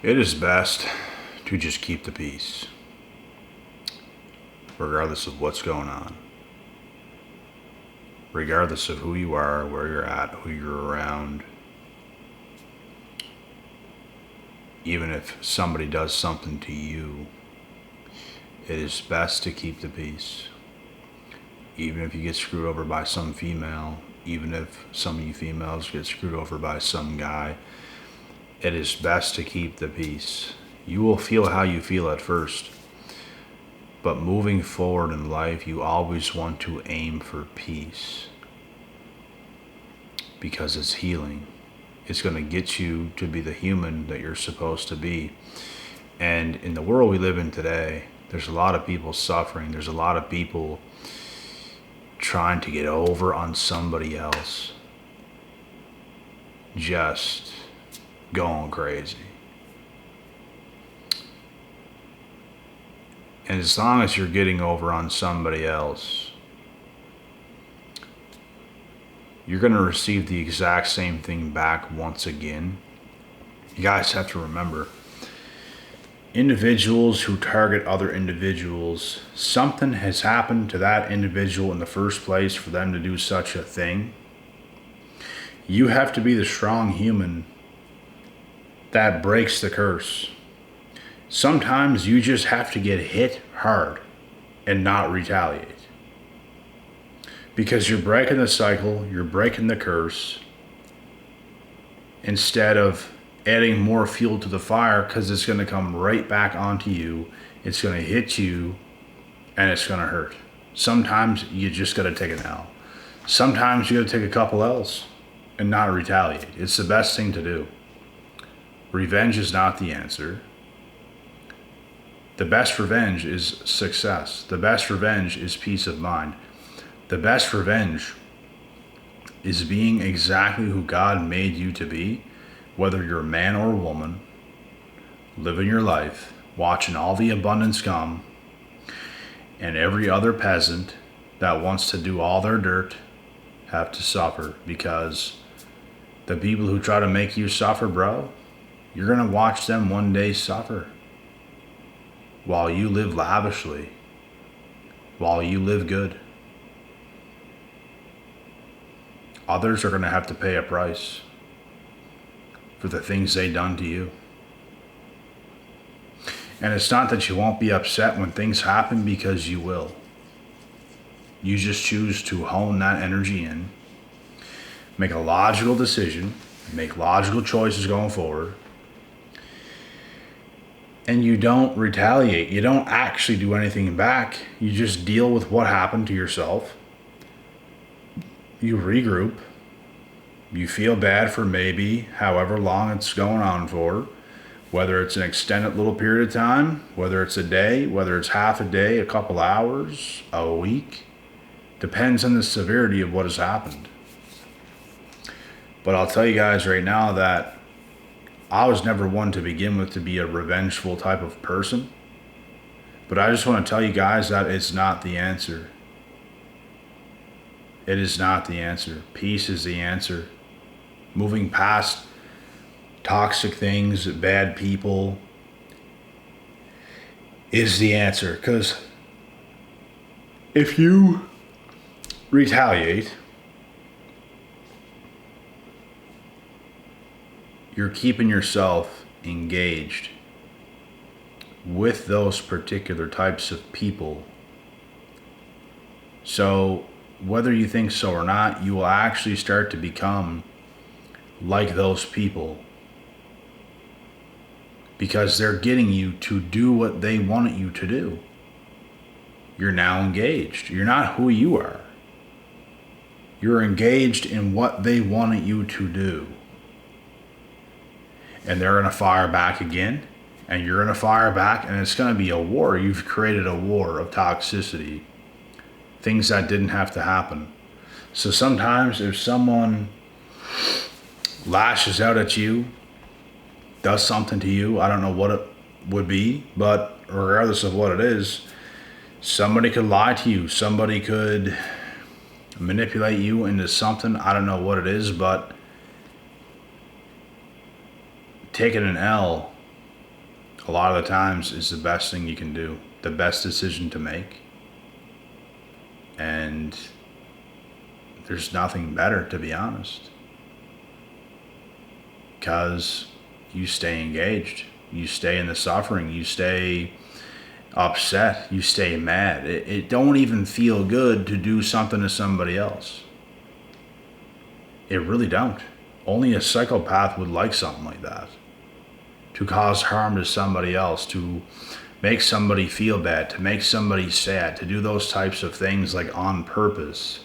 It is best to just keep the peace, regardless of what's going on, regardless of who you are, where you're at, who you're around. Even if somebody does something to you, it is best to keep the peace. Even if you get screwed over by some female, even if some of you females get screwed over by some guy, it is best to keep the peace. You will feel how you feel at first, but moving forward in life, you always want to aim for peace because it's healing. It's going to get you to be the human that you're supposed to be. And in the world we live in today, there's a lot of people suffering. There's a lot of people trying to get over on somebody else. Just going crazy. And as long as you're getting over on somebody else, you're going to receive the exact same thing back once again. You guys have to remember, individuals who target other individuals, something has happened to that individual in the first place for them to do such a thing. You have to be the strong human that breaks the curse. Sometimes you just have to get hit hard and not retaliate. Because you're breaking the cycle, you're breaking the curse, instead of adding more fuel to the fire, because it's going to come right back onto you. It's going to hit you and it's going to hurt. Sometimes you just got to take an L. Sometimes you got to take a couple L's and not retaliate. It's the best thing to do. Revenge is not the answer. The best revenge is success. The best revenge is peace of mind. The best revenge is being exactly who God made you to be, whether you're a man or a woman, living your life, watching all the abundance come, and every other peasant that wants to do all their dirt have to suffer, because the people who try to make you suffer, bro, you're going to watch them one day suffer while you live lavishly, while you live good. Others are going to have to pay a price for the things they done to you. And it's not that you won't be upset when things happen, because you will. You just choose to hone that energy in, make a logical decision, make logical choices going forward, and you don't retaliate. You don't actually do anything back. You just deal with what happened to yourself. You regroup. You feel bad for maybe however long it's going on for, whether it's an extended little period of time, whether it's a day, whether it's half a day, a couple hours, a week. Depends on the severity of what has happened. But I'll tell you guys right now that I was never one to begin with to be a revengeful type of person. But I just want to tell you guys that it's not the answer. It is not the answer. Peace is the answer. Moving past toxic things, bad people, is the answer. Because if you retaliate, you're keeping yourself engaged with those particular types of people. So whether you think so or not, you will actually start to become like those people, because they're getting you to do what they wanted you to do. You're now engaged. You're not who you are. You're engaged in what they wanted you to do. And they're going to fire back again, and you're going to fire back, and it's going to be a war. You've created a war of toxicity. Things that didn't have to happen. So sometimes if someone lashes out at you, does something to you, I don't know what it would be, but regardless of what it is, somebody could lie to you. Somebody could manipulate you into something. I don't know what it is, but taking an L a lot of the times is the best thing you can do, the best decision to make. And there's nothing better, to be honest, because you stay engaged, you stay in the suffering, you stay upset, you stay mad. It don't even feel good to do something to somebody else. It really don't. Only a psychopath would like something like that. To cause harm to somebody else, to make somebody feel bad, to make somebody sad, to do those types of things like on purpose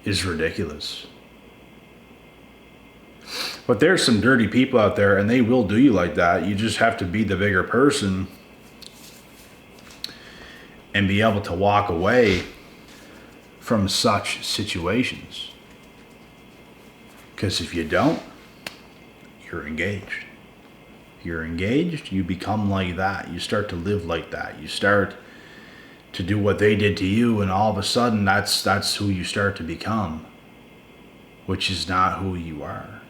is ridiculous. But there's some dirty people out there and they will do you like that. You just have to be the bigger person and be able to walk away from such situations. Because if you don't, you're engaged. If you're engaged, you become like that. You start to live like that. You start to do what they did to you, and all of a sudden that's who you start to become, which is not who you are.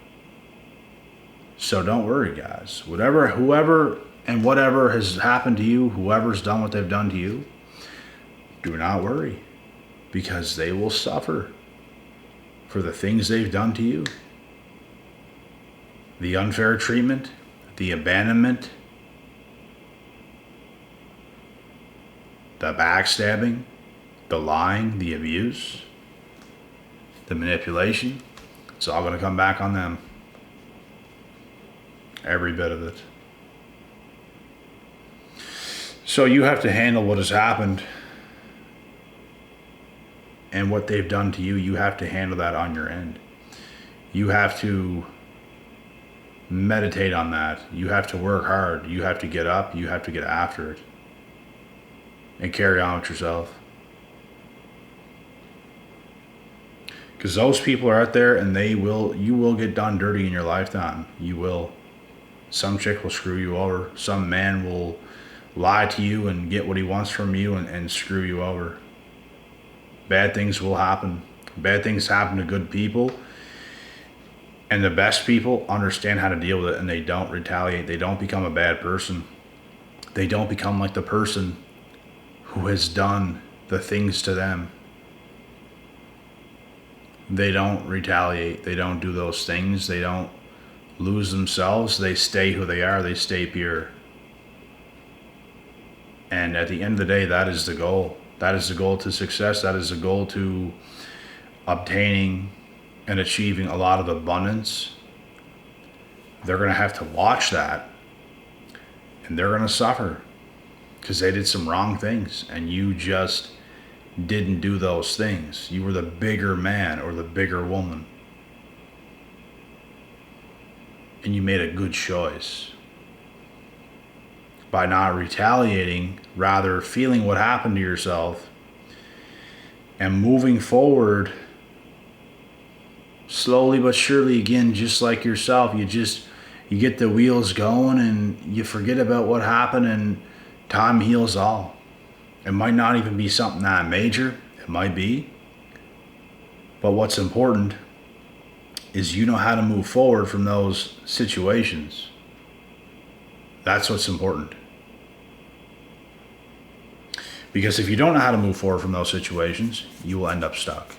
So don't worry, guys. Whoever and whatever has happened to you, whoever's done what they've done to you, do not worry, because they will suffer for the things they've done to you. The unfair treatment, the abandonment, the backstabbing, the lying, the abuse, the manipulation, it's all going to come back on them. Every bit of it. So you have to handle what has happened and what they've done to you. You have to handle that on your end. You have to meditate on that. You have to work hard. You have to get up. You have to get after it and carry on with yourself. Because those people are out there and you will get done dirty in your lifetime. You will. Some chick will screw you over. Some man will lie to you and get what he wants from you and screw you over. Bad things will happen. Bad things happen to good people. And the best people understand how to deal with it, and they don't retaliate. They don't become a bad person. They don't become like the person who has done the things to them. They don't retaliate. They don't do those things. They don't lose themselves. They stay who they are. They stay pure. And at the end of the day, that is the goal. That is the goal to success. That is the goal to obtaining and achieving a lot of abundance. They're going to have to watch that, and they're going to suffer because they did some wrong things and you just didn't do those things. You were the bigger man or the bigger woman, and you made a good choice by not retaliating, rather feeling what happened to yourself and moving forward slowly but surely. Again, just like yourself, you get the wheels going and you forget about what happened, and time heals all. It might not even be something that major. It might be. But what's important is you know how to move forward from those situations. That's what's important. Because if you don't know how to move forward from those situations, you will end up stuck.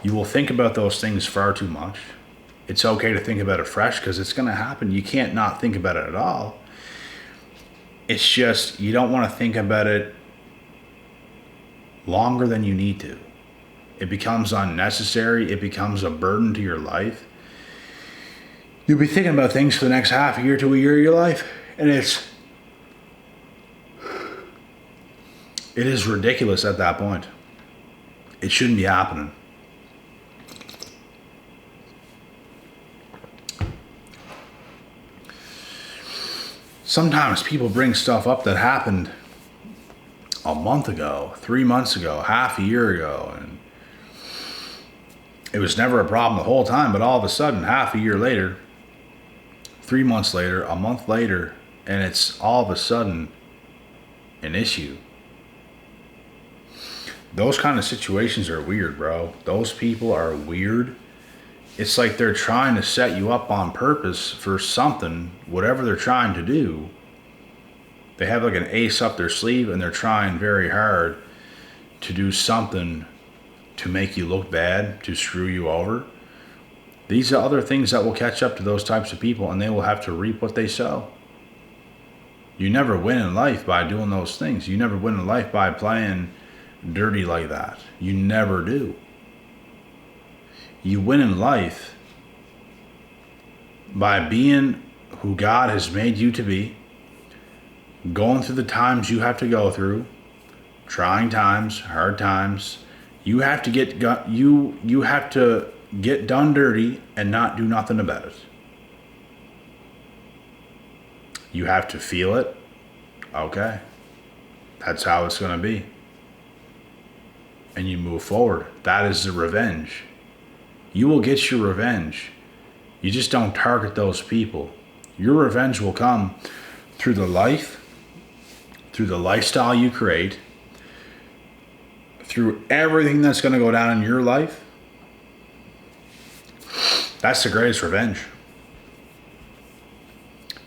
You will think about those things far too much. It's okay to think about it fresh because it's going to happen. You can't not think about it at all. It's just you don't want to think about it longer than you need to. It becomes unnecessary. It becomes a burden to your life. You'll be thinking about things for the next half a year to a year of your life, and it is ridiculous at that point. It shouldn't be happening. Sometimes people bring stuff up that happened a month ago, 3 months ago, half a year ago, and it was never a problem the whole time, but all of a sudden, half a year later, 3 months later, a month later, and it's all of a sudden an issue. Those kind of situations are weird, bro. Those people are weird, it's like they're trying to set you up on purpose for something, whatever they're trying to do. They have like an ace up their sleeve and they're trying very hard to do something to make you look bad, to screw you over. These are other things that will catch up to those types of people, and they will have to reap what they sow. You never win in life by doing those things. You never win in life by playing dirty like that. You never do. You win in life by being who God has made you to be, going through the times you have to go through, trying times, hard times. You have to get you have to get done dirty and not do nothing about it. You have to feel it. Okay. That's how it's going to be. And you move forward. That is the revenge. You will get your revenge. You just don't target those people. Your revenge will come through the life, through the lifestyle you create, through everything that's going to go down in your life. That's the greatest revenge.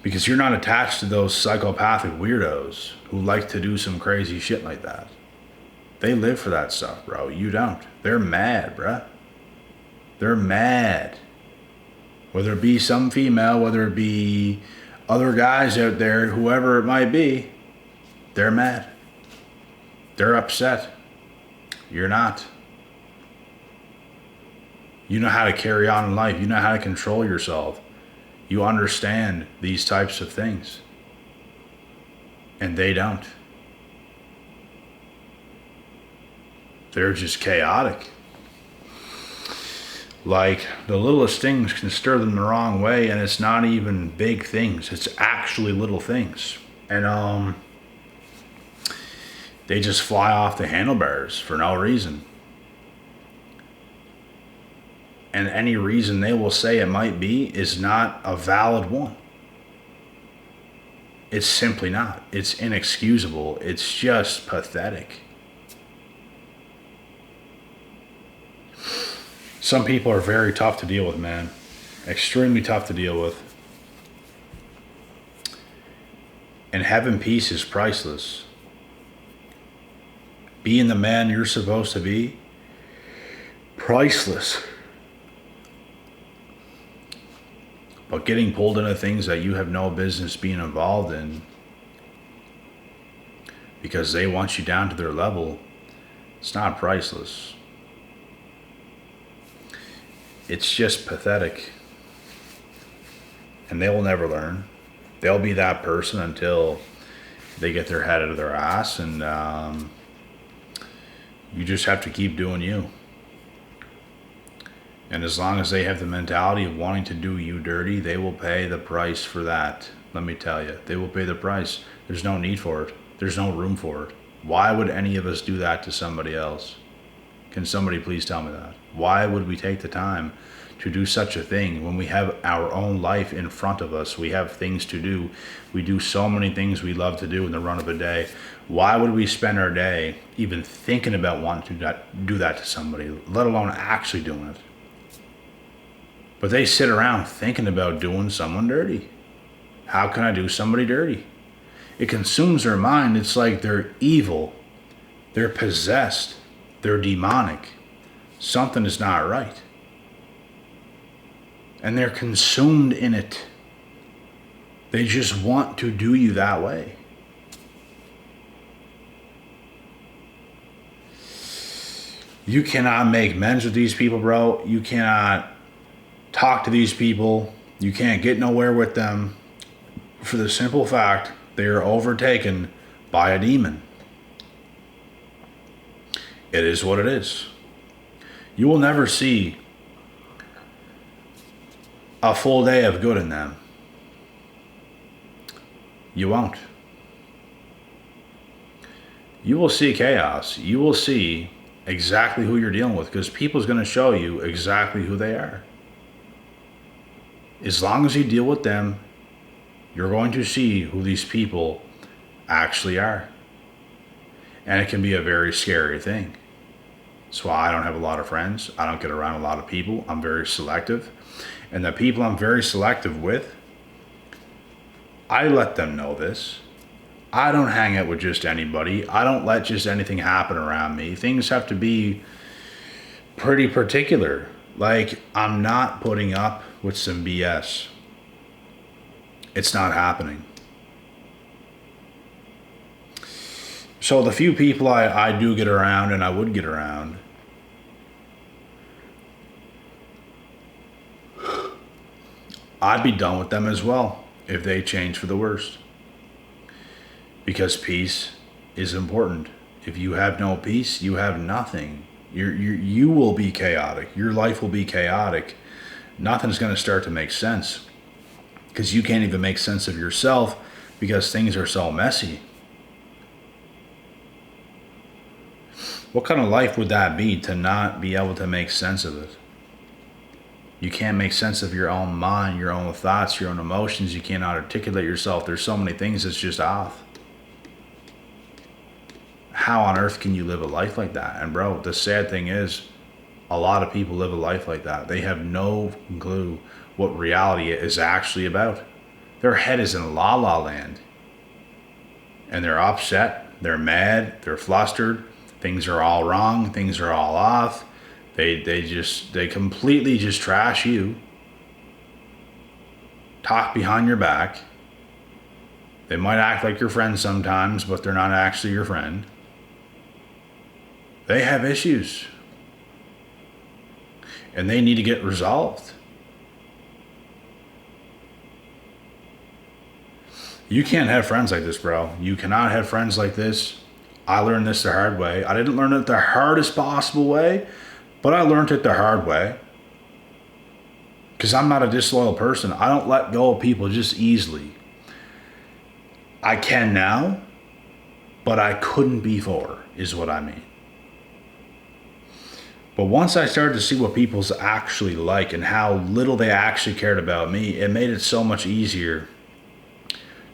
Because you're not attached to those psychopathic weirdos who like to do some crazy shit like that. They live for that stuff, bro. You don't. They're mad, bro. They're mad. Whether it be some female, whether it be other guys out there, whoever it might be, they're mad. They're upset. You're not. You know how to carry on in life. You know how to control yourself. You understand these types of things. And they don't. They're just chaotic. Like, the littlest things can stir them the wrong way, and it's not even big things. It's actually little things. And they just fly off the handlebars for no reason. And any reason they will say it might be is not a valid one. It's simply not. It's inexcusable. It's just pathetic. Some people are very tough to deal with, man. Extremely tough to deal with. And having peace is priceless. Being the man you're supposed to be, priceless. But getting pulled into things that you have no business being involved in because they want you down to their level, it's not priceless. It's just pathetic. And they will never learn. They'll be that person until they get their head out of their ass, and you just have to keep doing you. And as long as they have the mentality of wanting to do you dirty, they will pay the price for that. Let me tell you, they will pay the price. There's no need for it. There's no room for it. Why would any of us do that to somebody else? Can somebody please tell me that? Why would we take the time to do such a thing when we have our own life in front of us? We have things to do. We do so many things we love to do in the run of a day. Why would we spend our day even thinking about wanting to do that to somebody, let alone actually doing it? But they sit around thinking about doing someone dirty. How can I do somebody dirty? It consumes their mind. It's like they're evil. They're possessed. They're demonic. Something is not right. And they're consumed in it. They just want to do you that way. You cannot make amends with these people, bro. You cannot talk to these people. You can't get nowhere with them for the simple fact they are overtaken by a demon. It is what it is. You will never see a full day of good in them. You won't. You will see chaos. You will see exactly who you're dealing with, because people's going to show you exactly who they are. As long as you deal with them, you're going to see who these people actually are. And it can be a very scary thing. That's why I don't have a lot of friends. I don't get around a lot of people. I'm very selective. And the people I'm very selective with, I let them know this. I don't hang out with just anybody. I don't let just anything happen around me. Things have to be pretty particular. Like, I'm not putting up with some BS. It's not happening. So the few people I do get around and I would get around, I'd be done with them as well if they change for the worst. Because peace is important. If you have no peace, you have nothing. You will be chaotic. Your life will be chaotic. Nothing's going to start to make sense. Because you can't even make sense of yourself because things are so messy. What kind of life would that be to not be able to make sense of it? You can't make sense of your own mind, your own thoughts, your own emotions. You cannot articulate yourself. There's so many things that's just off. How on earth can you live a life like that? And bro, the sad thing is, a lot of people live a life like that. They have no clue what reality is actually about. Their head is in la la land. And they're upset, they're mad, they're flustered, things are all wrong, things are all off. They completely just trash you. Talk behind your back. They might act like your friend sometimes, but they're not actually your friend. They have issues. And they need to get resolved. You can't have friends like this, bro. You cannot have friends like this. I learned this the hard way. I didn't learn it the hardest possible way, but I learned it the hard way. Because I'm not a disloyal person. I don't let go of people just easily. I can now, but I couldn't before, is what I mean. But once I started to see what people's actually like and how little they actually cared about me, it made it so much easier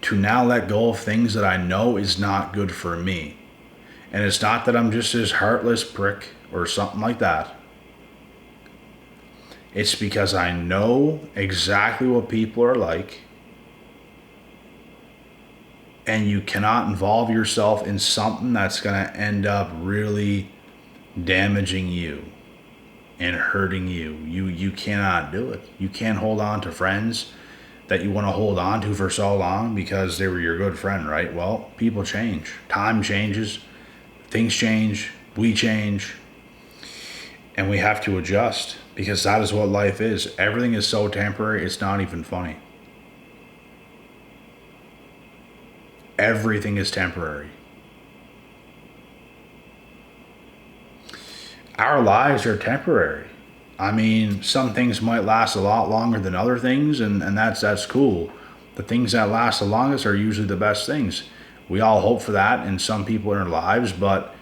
to now let go of things that I know is not good for me. And it's not that I'm just this heartless prick or something like that. It's because I know exactly what people are like. And you cannot involve yourself in something that's going to end up really damaging you and hurting you. You cannot do it. You can't hold on to friends that you want to hold on to for so long because they were your good friend, right? Well, people change. Time changes. Things change. We change. And we have to adjust because that is what life is. Everything is so temporary, it's not even funny. Everything is temporary. Our lives are temporary. I mean, some things might last a lot longer than other things, and that's cool. The things that last the longest are usually the best things. We all hope for that in some people in our lives, but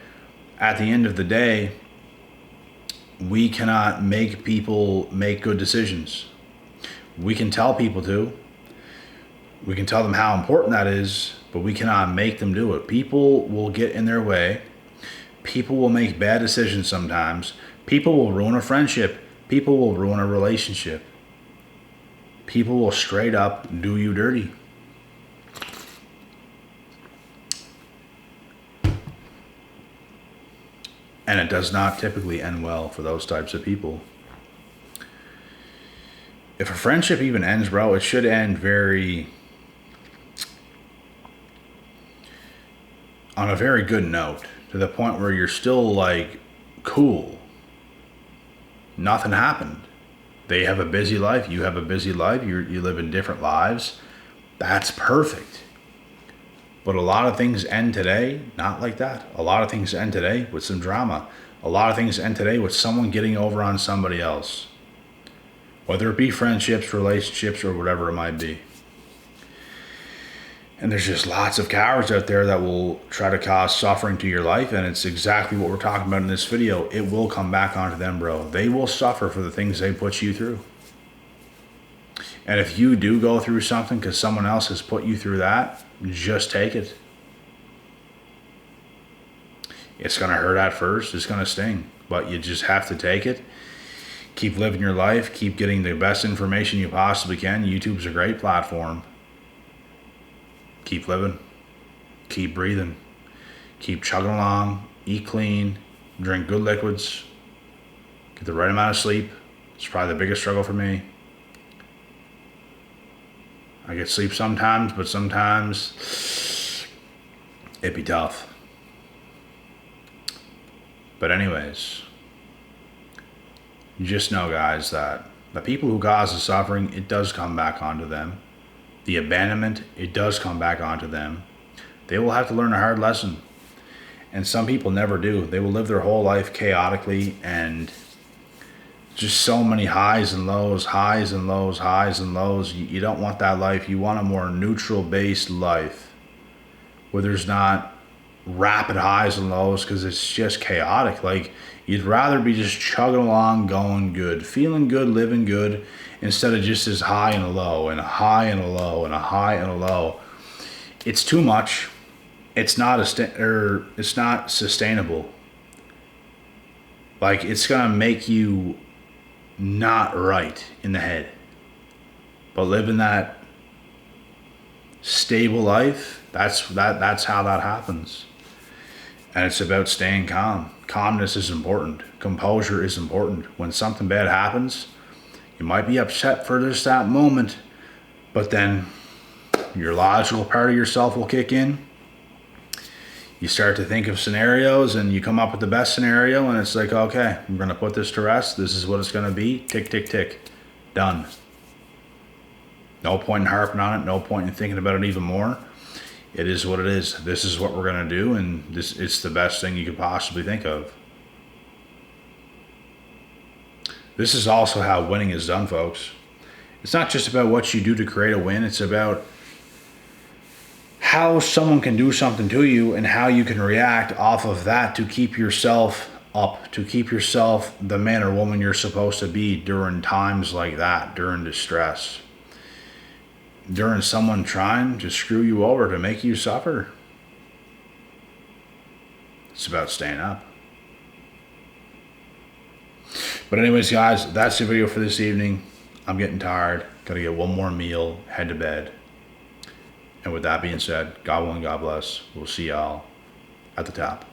at the end of the day, we cannot make people make good decisions. We can tell people to. We can tell them how important that is, but we cannot make them do it. People will get in their way. People will make bad decisions sometimes. People will ruin a friendship. People will ruin a relationship. People will straight up do you dirty. And it does not typically end well for those types of people. If a friendship even ends, bro, it should end on a very good note, to the point where you're still like, cool. Nothing happened. They have a busy life. You have a busy life. You live in different lives. That's perfect. But a lot of things end today not like that. A lot of things end today with some drama. A lot of things end today with someone getting over on somebody else. Whether it be friendships, relationships, or whatever it might be. And there's just lots of cowards out there that will try to cause suffering to your life, and it's exactly what we're talking about in this video. It will come back onto them, bro. They will suffer for the things they put you through. And if you do go through something because someone else has put you through that, just take it. It's going to hurt at first. It's going to sting. but you just have to take it. Keep living your life. Keep getting the best information you possibly can. YouTube's a great platform. Keep living. Keep breathing. Keep chugging along. Eat clean. Drink good liquids. Get the right amount of sleep. It's probably the biggest struggle for me. I get sleep sometimes, but sometimes it'd be tough. But anyways, you just know, guys, that the people who cause the suffering, it does come back onto them. The abandonment, it does come back onto them. They will have to learn a hard lesson. And some people never do. They will live their whole life chaotically, and just so many highs and lows, highs and lows, highs and lows. You don't want that life. You want a more neutral-based life where there's not rapid highs and lows, because it's just chaotic. Like, you'd rather be just chugging along, going good, feeling good, living good, instead of just this high and a low and a high and a low and a high and a low. It's too much. It's not it's not sustainable. Like, it's gonna make you not right in the head. But living that stable life, that's how that happens. And it's about staying calm. Calmness is important. Composure is important. When something bad happens, you might be upset for just that moment, but then your logical part of yourself will kick in. You start to think of scenarios, and you come up with the best scenario, and it's like, okay, I'm going to put this to rest. This is what it's going to be. Tick, tick, tick. Done. No point in harping on it. No point in thinking about it even more. It is what it is. This is what we're going to do, and it's the best thing you could possibly think of. This is also how winning is done, folks. It's not just about what you do to create a win. It's about how someone can do something to you and how you can react off of that to keep yourself up, to keep yourself the man or woman you're supposed to be during times like that, during distress, during someone trying to screw you over, to make you suffer. It's about staying up. But anyways, guys, that's the video for this evening. I'm getting tired. Gotta get one more meal, head to bed. And with that being said, God willing, God bless. We'll see y'all at the top.